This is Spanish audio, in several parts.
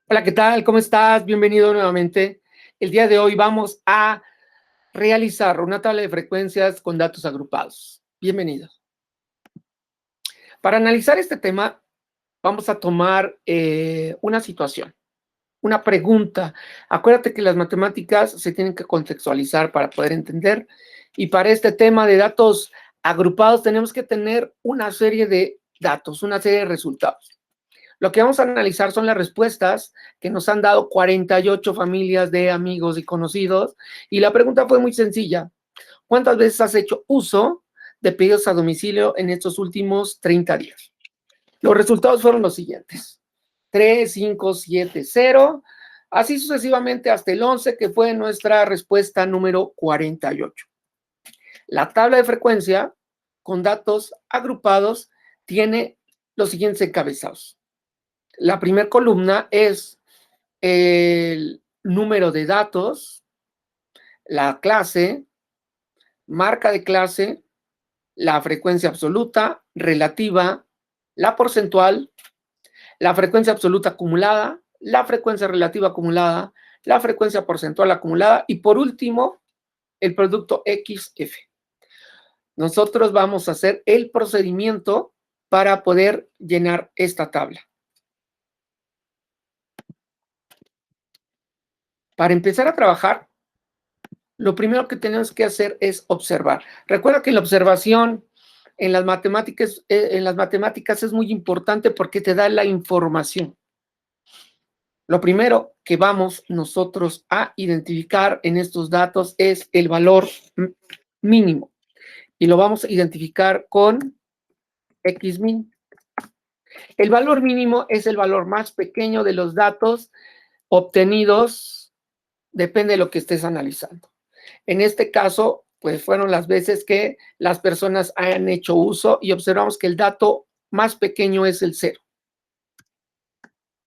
Hola, ¿qué tal? ¿Cómo estás? Bienvenido nuevamente. El día de hoy vamos a realizar una tabla de frecuencias con datos agrupados. Bienvenido. Para analizar este tema, vamos a tomar una situación, una pregunta. Acuérdate que las matemáticas se tienen que contextualizar para poder entender, y para este tema de datos agrupados tenemos que tener una serie de datos, una serie de resultados. Lo que vamos a analizar son las respuestas que nos han dado 48 familias de amigos y conocidos. Y la pregunta fue muy sencilla. ¿Cuántas veces has hecho uso de pedidos a domicilio en estos últimos 30 días? Los resultados fueron los siguientes. 3, 5, 7, 0. Así sucesivamente hasta el 11, que fue nuestra respuesta número 48. La tabla de frecuencia con datos agrupados tiene los siguientes encabezados. La primera columna es el número de datos, la clase, marca de clase, la frecuencia absoluta, relativa, la porcentual, la frecuencia absoluta acumulada, la frecuencia relativa acumulada, la frecuencia porcentual acumulada y por último, el producto XF. Nosotros vamos a hacer el procedimiento para poder llenar esta tabla. Para empezar a trabajar, lo primero que tenemos que hacer es observar. Recuerda que la observación en las matemáticas es muy importante porque te da la información. Lo primero que vamos nosotros a identificar en estos datos es el valor mínimo. Y lo vamos a identificar con Xmin. El valor mínimo es el valor más pequeño de los datos obtenidos, depende de lo que estés analizando. En este caso, pues fueron las veces que las personas hayan hecho uso y observamos que el dato más pequeño es el 0.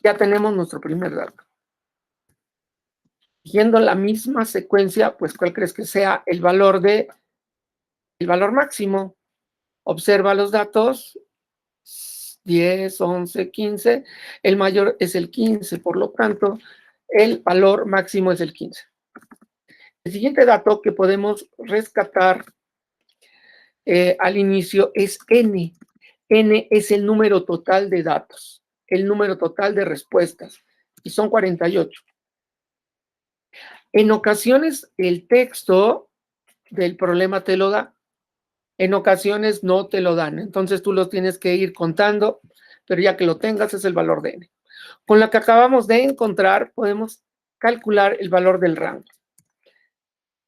Ya tenemos nuestro primer dato. Siguiendo la misma secuencia, pues ¿cuál crees que sea el valor máximo? Observa los datos, 10, 11, 15, el mayor es el 15, por lo tanto, el valor máximo es el 15. El siguiente dato que podemos rescatar al inicio es N. N es el número total de datos, el número total de respuestas, y son 48. En ocasiones el texto del problema te lo da, en ocasiones no te lo dan, entonces tú los tienes que ir contando, pero ya que lo tengas es el valor de N. Con la que acabamos de encontrar podemos calcular el valor del rango.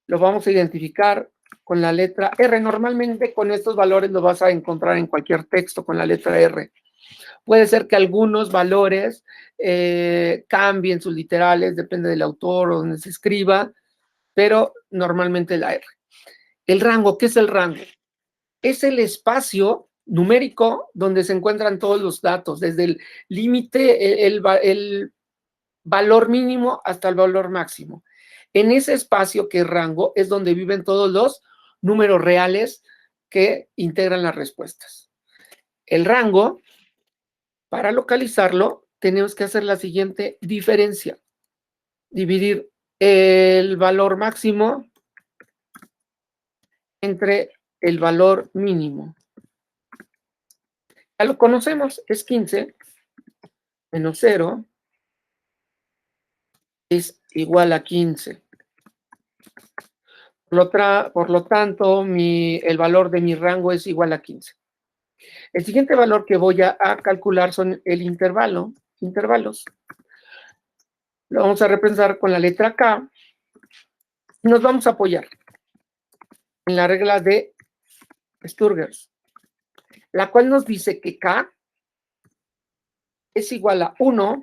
Lo vamos a identificar con la letra R. Normalmente con estos valores lo vas a encontrar en cualquier texto con la letra R. Puede ser que algunos valores cambien sus literales, depende del autor o donde se escriba, pero normalmente la R. El rango, ¿qué es el rango? Es el espacio numérico donde se encuentran todos los datos, desde el límite, el valor mínimo hasta el valor máximo. En ese espacio que es rango es donde viven todos los números reales que integran las respuestas. El rango, para localizarlo, tenemos que hacer la siguiente diferencia. Dividir el valor máximo entre el valor mínimo. Ya lo conocemos, es 15 menos 0 es igual a 15. Por lo tanto, el valor de mi rango es igual a 15. El siguiente valor que voy a calcular son el intervalos. Lo vamos a representar con la letra K. Y nos vamos a apoyar en la regla de Sturgers, la cual nos dice que K es igual a 1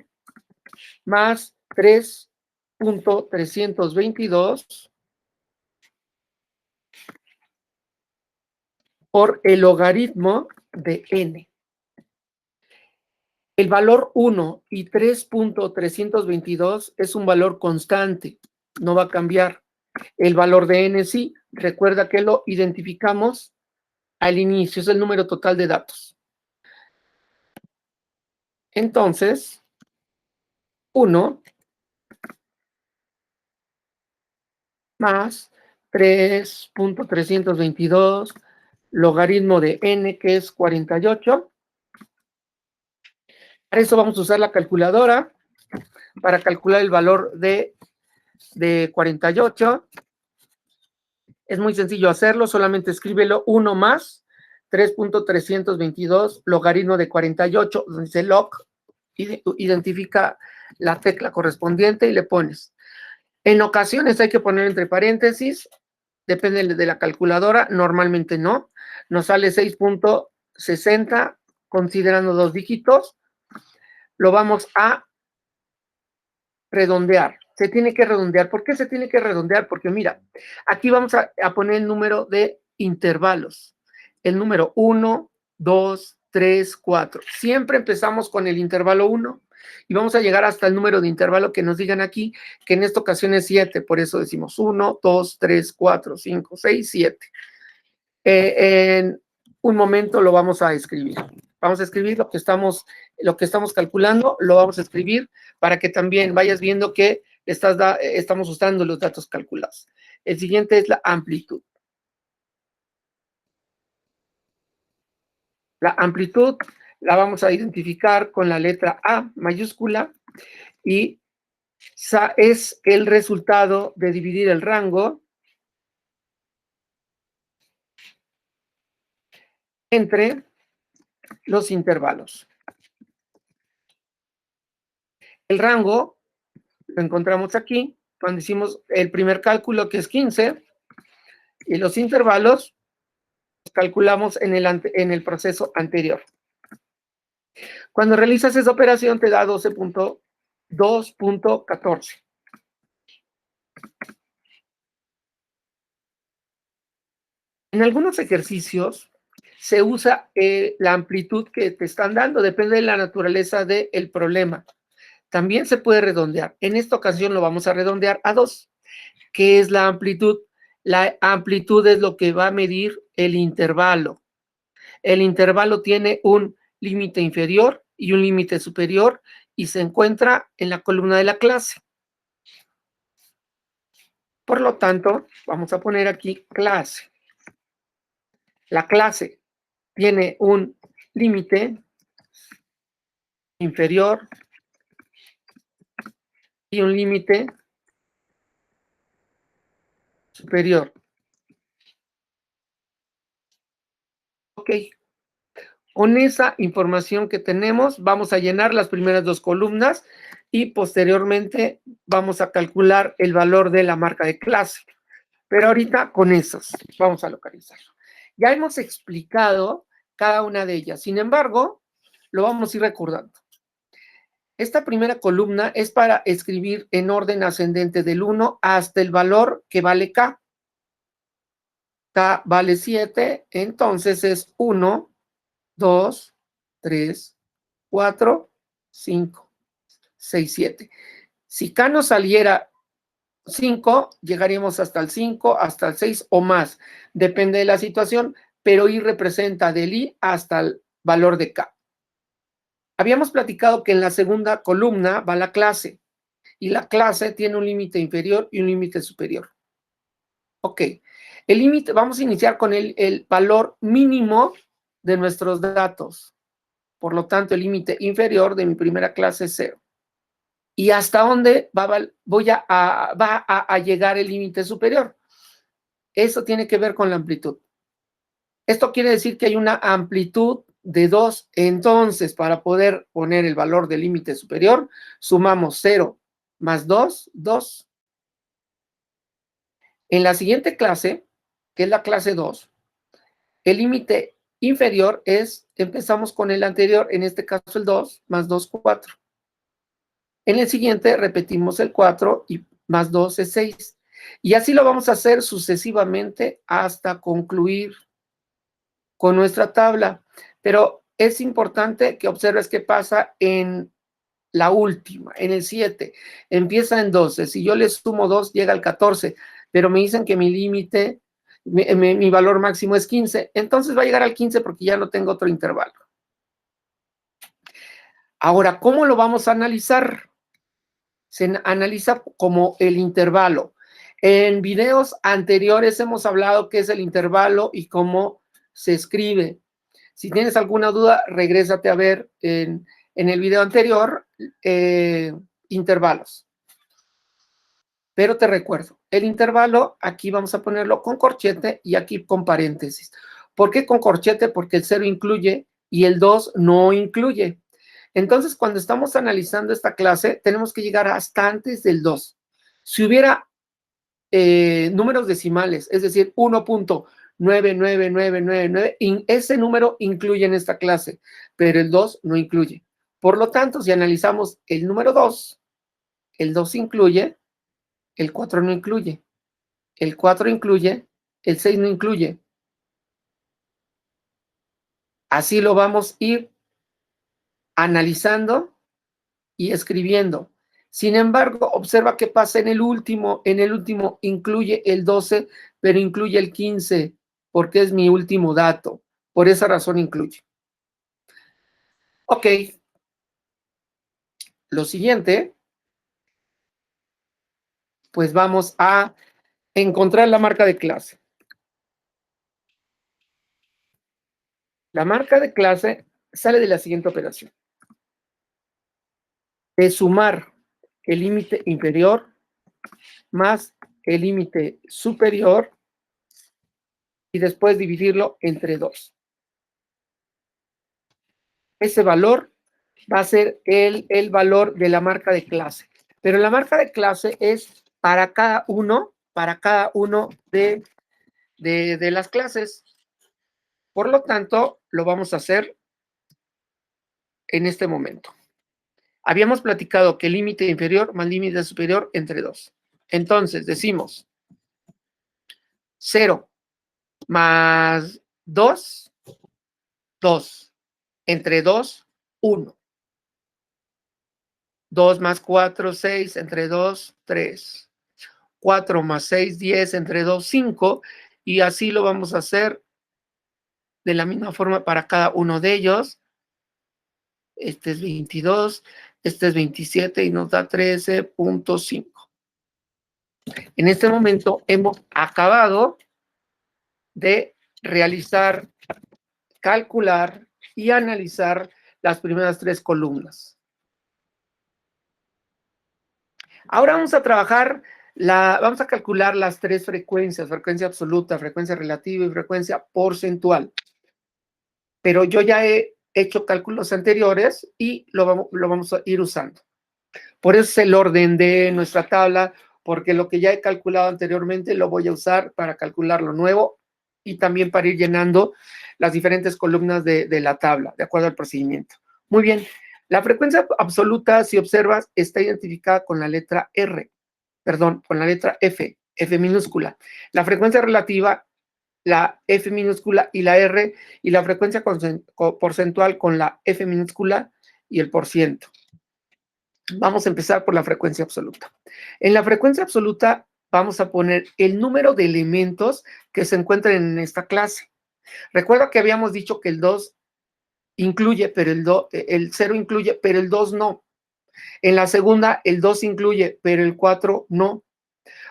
más 3.322 por el logaritmo de n. El valor 1 y 3.322 es un valor constante, no va a cambiar. El valor de n sí, recuerda que lo identificamos al inicio, es el número total de datos. Entonces, 1 más 3.322 logaritmo de n, que es 48. Para eso vamos a usar la calculadora para calcular el valor de 48. Es muy sencillo hacerlo, solamente escríbelo 1 más 3.322 logaritmo de 48, donde dice log, identifica la tecla correspondiente y le pones. En ocasiones hay que poner entre paréntesis, depende de la calculadora, normalmente no. Nos sale 6.60 considerando 2 dígitos. Lo vamos a redondear. Se tiene que redondear. ¿Por qué se tiene que redondear? Porque mira, aquí vamos a poner el número de intervalos. El número 1, 2, 3, 4. Siempre empezamos con el intervalo 1 y vamos a llegar hasta el número de intervalo que nos digan aquí, que en esta ocasión es 7. Por eso decimos 1, 2, 3, 4, 5, 6, 7. En un momento lo vamos a escribir. Vamos a escribir lo que estamos calculando, lo vamos a escribir para que también vayas viendo que estamos usando los datos calculados. El siguiente es la amplitud. La amplitud la vamos a identificar con la letra A mayúscula y es el resultado de dividir el rango entre los intervalos. El rango lo encontramos aquí, cuando hicimos el primer cálculo, que es 15, y los intervalos los calculamos en el proceso anterior. Cuando realizas esa operación te da 12.2.14. En algunos ejercicios se usa la amplitud que te están dando, depende de la naturaleza del problema. También se puede redondear. En esta ocasión lo vamos a redondear a 2. ¿Qué es la amplitud? La amplitud es lo que va a medir el intervalo. El intervalo tiene un límite inferior y un límite superior y se encuentra en la columna de la clase. Por lo tanto, vamos a poner aquí clase. La clase tiene un límite inferior y un límite superior. Ok. Con esa información que tenemos, vamos a llenar las primeras 2 columnas y posteriormente vamos a calcular el valor de la marca de clase. Pero ahorita con esas vamos a localizarlo. Ya hemos explicado cada una de ellas. Sin embargo, lo vamos a ir recordando. Esta primera columna es para escribir en orden ascendente del 1 hasta el valor que vale K. K vale 7, entonces es 1, 2, 3, 4, 5, 6, 7. Si K nos saliera 5, llegaríamos hasta el 5, hasta el 6 o más. Depende de la situación, pero I representa del I hasta el valor de K. Habíamos platicado que en la segunda columna va la clase y la clase tiene un límite inferior y un límite superior. Ok, el límite, vamos a iniciar con el valor mínimo de nuestros datos. Por lo tanto, el límite inferior de mi primera clase es 0. ¿Y hasta dónde va a llegar el límite superior? Eso tiene que ver con la amplitud. Esto quiere decir que hay una amplitud de 2. Entonces, para poder poner el valor del límite superior, sumamos 0 más 2, 2. En la siguiente clase, que es la clase 2, el límite inferior empezamos con el anterior, en este caso el 2, más 2, 4. En el siguiente repetimos el 4 y más 2 es 6. Y así lo vamos a hacer sucesivamente hasta concluir con nuestra tabla. Pero es importante que observes qué pasa en la última, en el 7. Empieza en 12. Si yo le sumo 2, llega al 14. Pero me dicen que mi límite, mi valor máximo es 15. Entonces va a llegar al 15 porque ya no tengo otro intervalo. Ahora, ¿cómo lo vamos a analizar? se analiza como el intervalo. En videos anteriores hemos hablado qué es el intervalo y cómo se escribe. Si tienes alguna duda, regrésate a ver en el video anterior intervalos. Pero te recuerdo, el intervalo aquí vamos a ponerlo con corchete y aquí con paréntesis. ¿Por qué con corchete? Porque el 0 incluye y el 2 no incluye. Entonces, cuando estamos analizando esta clase, tenemos que llegar hasta antes del 2. Si hubiera números decimales, es decir, 1.99999, ese número incluye en esta clase, pero el 2 no incluye. Por lo tanto, si analizamos el número 2, el 2 incluye, el 4 no incluye, el 4 incluye, el 6 no incluye. Así lo vamos a ir analizando y escribiendo. Sin embargo, observa qué pasa en el último. En el último incluye el 12, pero incluye el 15, porque es mi último dato. Por esa razón incluye. Ok. Lo siguiente, pues vamos a encontrar la marca de clase. La marca de clase sale de la siguiente operación. De sumar el límite inferior más el límite superior y después dividirlo entre 2. Ese valor va a ser el valor de la marca de clase. Pero la marca de clase es para cada uno de las clases. Por lo tanto, lo vamos a hacer en este momento. Habíamos platicado que límite inferior más límite superior entre 2. Entonces, decimos 0 más 2, 2. Entre 2, 1. 2 más 4, 6. Entre 2, 3. 4 más 6, 10. Entre 2, 5. Y así lo vamos a hacer de la misma forma para cada uno de ellos. Este es 22, este es 27 y nos da 13.5. En este momento hemos acabado de realizar, calcular y analizar las primeras 3 columnas. Ahora vamos a trabajar, vamos a calcular las 3 frecuencias, frecuencia absoluta, frecuencia relativa y frecuencia porcentual. Pero yo ya he hecho cálculos anteriores y lo vamos a ir usando. Por eso es el orden de nuestra tabla, porque lo que ya he calculado anteriormente lo voy a usar para calcular lo nuevo y también para ir llenando las diferentes columnas de la tabla, de acuerdo al procedimiento. Muy bien, la frecuencia absoluta, si observas, está identificada con la letra R, perdón, con la letra F, F minúscula. La frecuencia relativa, la F minúscula y la R, y la frecuencia porcentual con la F minúscula y el %. Vamos a empezar por la frecuencia absoluta. En la frecuencia absoluta vamos a poner el número de elementos que se encuentran en esta clase. Recuerda que habíamos dicho que el 2 incluye, pero el 0 incluye, pero el 2 no. En la segunda, el 2 incluye, pero el 4 no.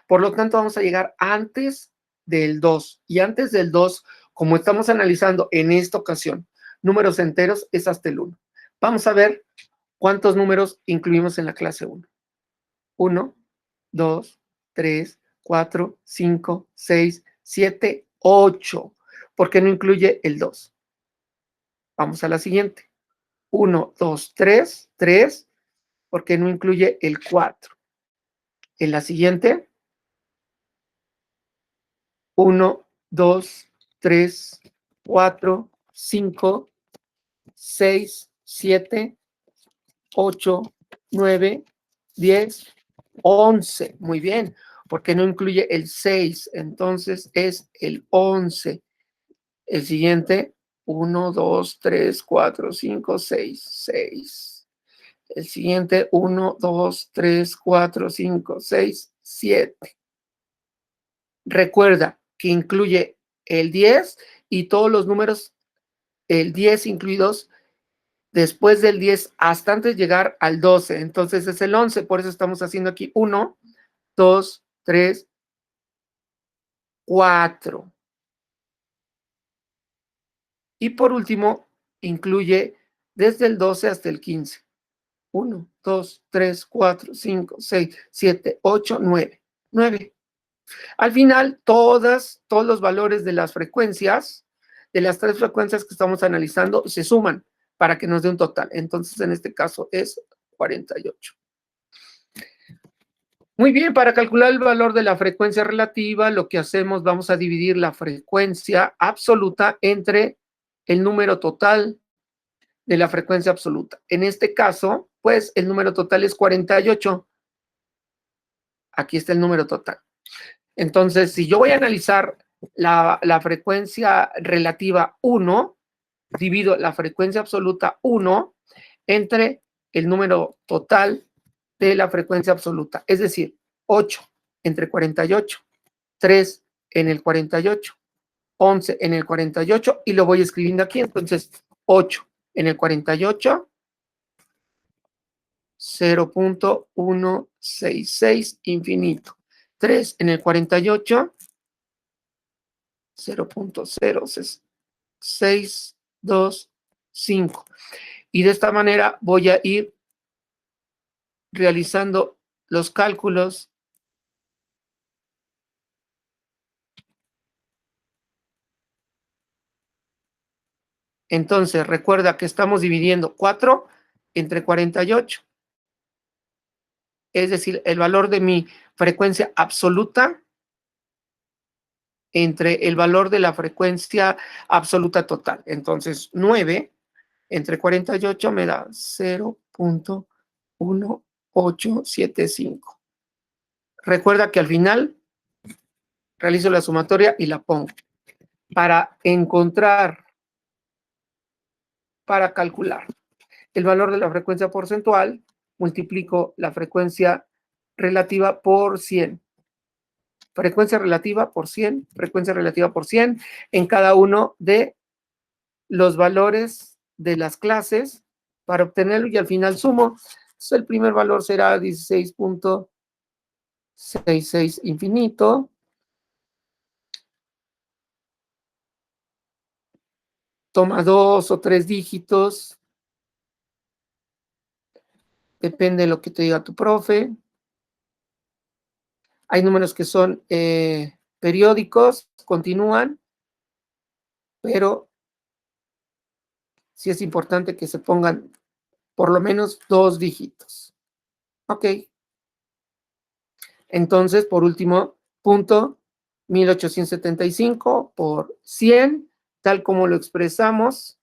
Por lo tanto, vamos a llegar antes del 2. Y antes del 2, como estamos analizando en esta ocasión números enteros, es hasta el 1. Vamos a ver cuántos números incluimos en la clase 1. 1, 2, 3, 4, 5, 6, 7, 8. ¿Por qué no incluye el 2? Vamos a la siguiente. 1, 2, 3, 3. ¿Por qué no incluye el 4? En la siguiente. 1, 2, 3, 4, 5, 6, 7, 8, 9, 10, 11. Muy bien. ¿Por qué no incluye el 6? Entonces es el 11. El siguiente, 1, 2, 3, 4, 5, 6, 6. El siguiente, 1, 2, 3, 4, 5, 6, 7. Recuerda que incluye el 10 y todos los números, el 10 incluidos, después del 10 hasta antes de llegar al 12. Entonces es el 11, por eso estamos haciendo aquí 1, 2, 3, 4. Y por último, incluye desde el 12 hasta el 15. 1, 2, 3, 4, 5, 6, 7, 8, 9. 9. Al final, todos los valores de las frecuencias, de las tres frecuencias que estamos analizando, se suman para que nos dé un total. Entonces, en este caso es 48. Muy bien, para calcular el valor de la frecuencia relativa, lo que hacemos, vamos a dividir la frecuencia absoluta entre el número total de la frecuencia absoluta. En este caso, pues, el número total es 48. Aquí está el número total. Entonces, si yo voy a analizar la frecuencia relativa 1, divido la frecuencia absoluta 1 entre el número total de la frecuencia absoluta, es decir, 8 entre 48, 3 en el 48, 11 en el 48, y lo voy escribiendo aquí. Entonces, 8 en el 48, 0.166 infinito. 3 en el 48, 0.0625. Y de esta manera voy a ir realizando los cálculos. Entonces, recuerda que estamos dividiendo 4 entre 48. Es decir, el valor de mi frecuencia absoluta entre el valor de la frecuencia absoluta total. Entonces, 9 entre 48 me da 0.1875. Recuerda que al final realizo la sumatoria y la pongo. Para encontrar, para calcular el valor de la frecuencia porcentual, multiplico la frecuencia relativa por 100. Frecuencia relativa por 100, frecuencia relativa por 100 en cada uno de los valores de las clases para obtenerlo, y al final sumo. Entonces, el primer valor será 16.66 infinito. Toma 2 o 3 dígitos. Depende de lo que te diga tu profe. Hay números que son periódicos, continúan, pero sí es importante que se pongan por lo menos 2 dígitos. Ok. Entonces, por último, punto 1875 por 100, tal como lo expresamos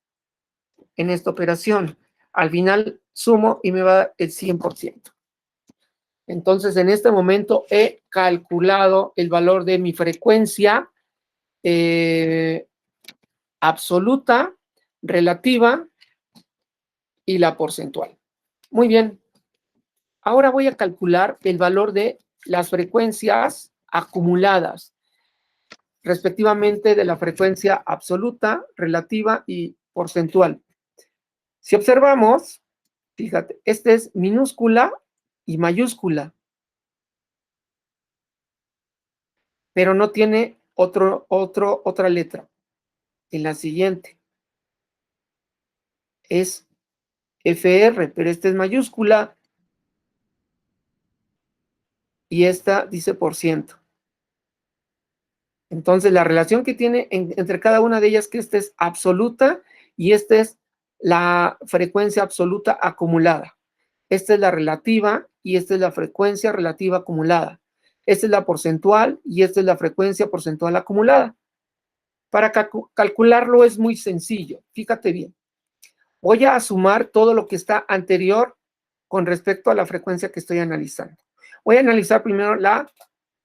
en esta operación. Al final sumo y me va a dar el 100%. Entonces, en este momento he calculado el valor de mi frecuencia absoluta, relativa y la porcentual. Muy bien. Ahora voy a calcular el valor de las frecuencias acumuladas, respectivamente de la frecuencia absoluta, relativa y porcentual. Si observamos, fíjate, este es minúscula y mayúscula, pero no tiene otra letra. En la siguiente es FR, pero esta es mayúscula y esta dice por ciento. Entonces, la relación que tiene entre cada una de ellas, que esta es absoluta y esta es la frecuencia absoluta acumulada. Esta es la relativa y esta es la frecuencia relativa acumulada. Esta es la porcentual y esta es la frecuencia porcentual acumulada. Para calcularlo es muy sencillo. Fíjate bien. Voy a sumar todo lo que está anterior con respecto a la frecuencia que estoy analizando. Voy a analizar primero la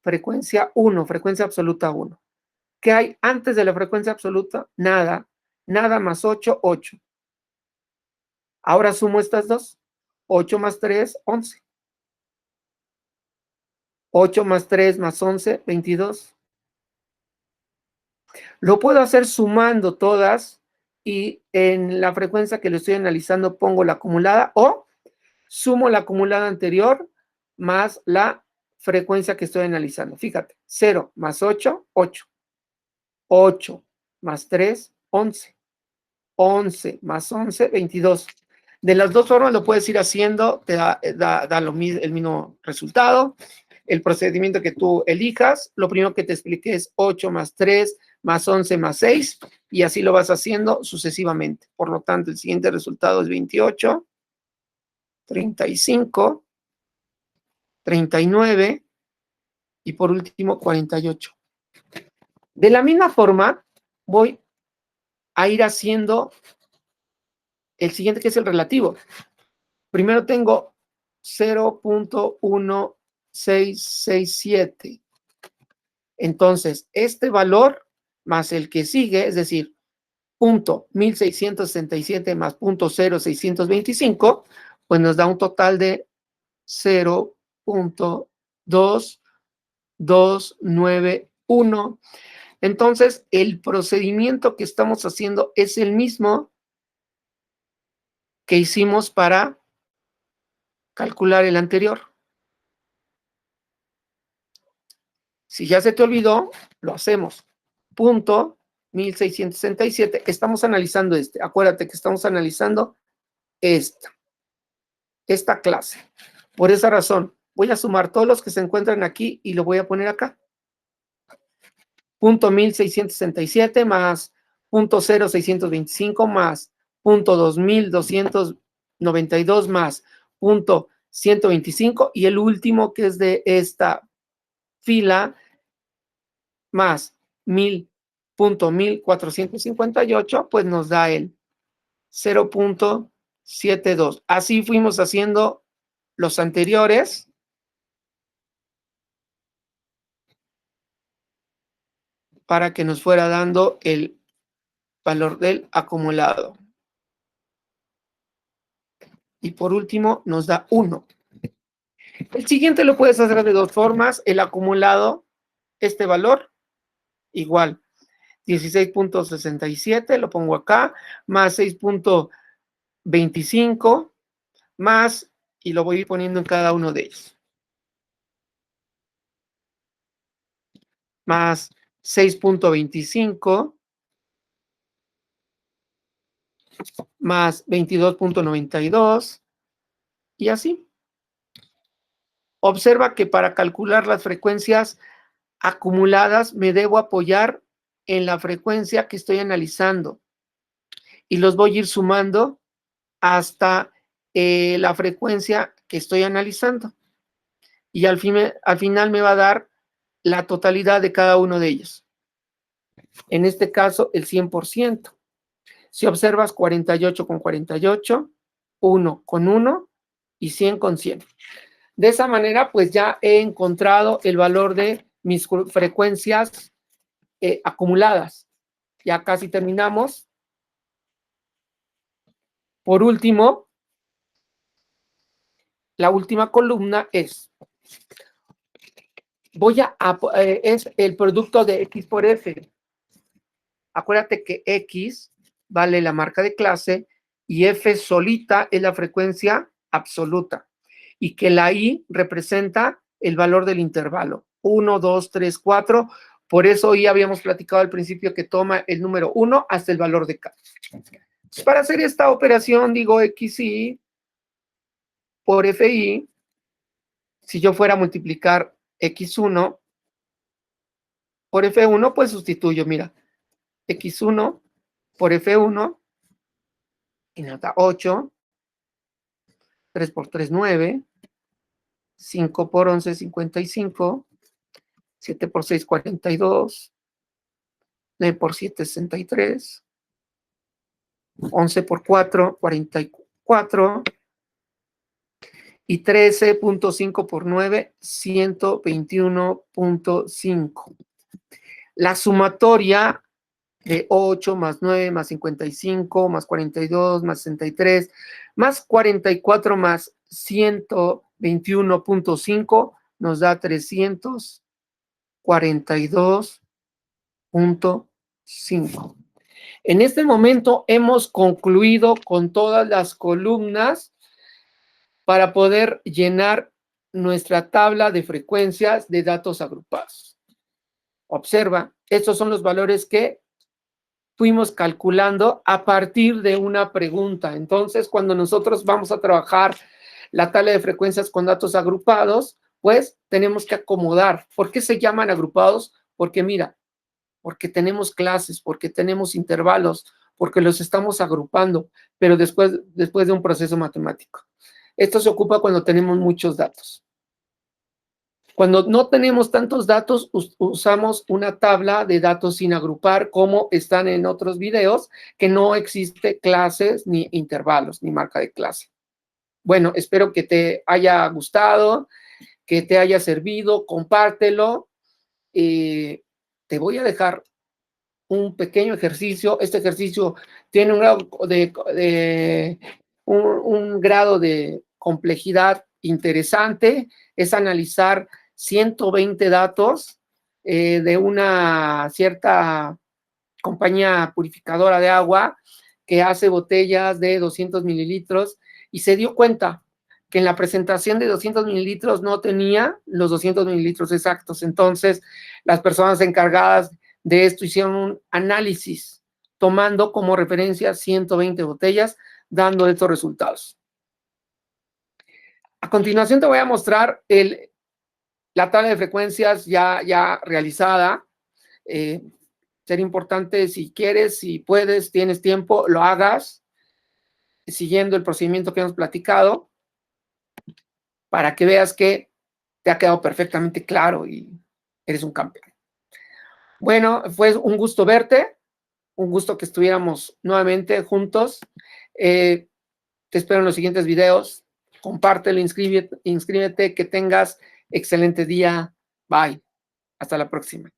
frecuencia 1, frecuencia absoluta 1. ¿Qué hay antes de la frecuencia absoluta? Nada. Nada más 8, 8. Ahora sumo estas dos. 8 más 3, 11. 8 más 3 más 11, 22. Lo puedo hacer sumando todas y en la frecuencia que lo estoy analizando pongo la acumulada o sumo la acumulada anterior más la frecuencia que estoy analizando. Fíjate, 0 más 8, 8. 8 más 3, 11. 11 más 11, 22. De las dos formas lo puedes ir haciendo, te da el mismo resultado. El procedimiento que tú elijas, lo primero que te expliqué es 8 más 3 más 11 más 6, y así lo vas haciendo sucesivamente. Por lo tanto, el siguiente resultado es 28, 35, 39 y por último 48. De la misma forma, voy a ir haciendo el siguiente, que es el relativo. Primero tengo 0.1667. Entonces, este valor más el que sigue, es decir, punto 1667 más punto 0.625, pues nos da un total de 0.2291. Entonces, el procedimiento que estamos haciendo es el mismo que hicimos para calcular el anterior. Si ya se te olvidó, lo hacemos. Punto 1667. Estamos analizando este. Acuérdate que estamos analizando esta clase. Por esa razón, voy a sumar todos los que se encuentran aquí y lo voy a poner acá. Punto 1667 más punto 0625 más punto 2292 más punto 125, y el último, que es de esta fila, más 1458, pues nos da el 0.72. Así fuimos haciendo los anteriores. Para que nos fuera dando el valor del acumulado. Y por último, nos da 1. El siguiente lo puedes hacer de dos formas. El acumulado, este valor, igual, 16.67, lo pongo acá, más 6.25, más, y lo voy a ir poniendo en cada uno de ellos. Más 6.25, más 22.92, y así. Observa que para calcular las frecuencias acumuladas me debo apoyar en la frecuencia que estoy analizando y los voy a ir sumando hasta la frecuencia que estoy analizando, y al final me va a dar la totalidad de cada uno de ellos. En este caso, el 100%. Si observas, 48 con 48, 1 con 1 y 100 con 100. De esa manera, pues ya he encontrado el valor de mis frecuencias acumuladas. Ya casi terminamos. Por último, la última columna es el producto de X por F. Acuérdate que X vale la marca de clase y F solita es la frecuencia absoluta, y que la I representa el valor del intervalo. 1, 2, 3, 4. Por eso hoy habíamos platicado al principio que toma el número 1 hasta el valor de K. Entonces, para hacer esta operación, digo XI por FI. Si yo fuera a multiplicar X1 por F1, pues sustituyo, mira, X1 por F1, y nos da 8, 3 por 3, 9, 5 por 11, 55, 7 por 6, 42, 9 por 7, 63, 11 por 4, 44, y 13.5 por 9, 121.5. La sumatoria de 8 más 9 más 55 más 42 más 63 más 44 más 121.5 nos da 342.5. En este momento hemos concluido con todas las columnas para poder llenar nuestra tabla de frecuencias de datos agrupados. Observa, estos son los valores que fuimos calculando a partir de una pregunta. Entonces, cuando nosotros vamos a trabajar la tabla de frecuencias con datos agrupados, pues tenemos que acomodar. ¿Por qué se llaman agrupados? Porque mira, porque tenemos clases, porque tenemos intervalos, porque los estamos agrupando, pero después de un proceso matemático. Esto se ocupa cuando tenemos muchos datos. Cuando no tenemos tantos datos, usamos una tabla de datos sin agrupar, como están en otros videos, que no existe clases ni intervalos, ni marca de clase. Bueno, espero que te haya gustado, que te haya servido, compártelo. Te voy a dejar un pequeño ejercicio. Este ejercicio tiene un grado de complejidad interesante. Es analizar 120 datos de una cierta compañía purificadora de agua que hace botellas de 200 mililitros y se dio cuenta que en la presentación de 200 mililitros no tenía los 200 mililitros exactos. Entonces, las personas encargadas de esto hicieron un análisis tomando como referencia 120 botellas, dando estos resultados. A continuación te voy a mostrar la tabla de frecuencias ya realizada. Sería importante, si quieres, si puedes, tienes tiempo, lo hagas siguiendo el procedimiento que hemos platicado para que veas que te ha quedado perfectamente claro y eres un campeón. Bueno, fue un gusto verte, un gusto que estuviéramos nuevamente juntos. Te espero en los siguientes videos. Compártelo, inscríbete, que tengas excelente día. Bye. Hasta la próxima.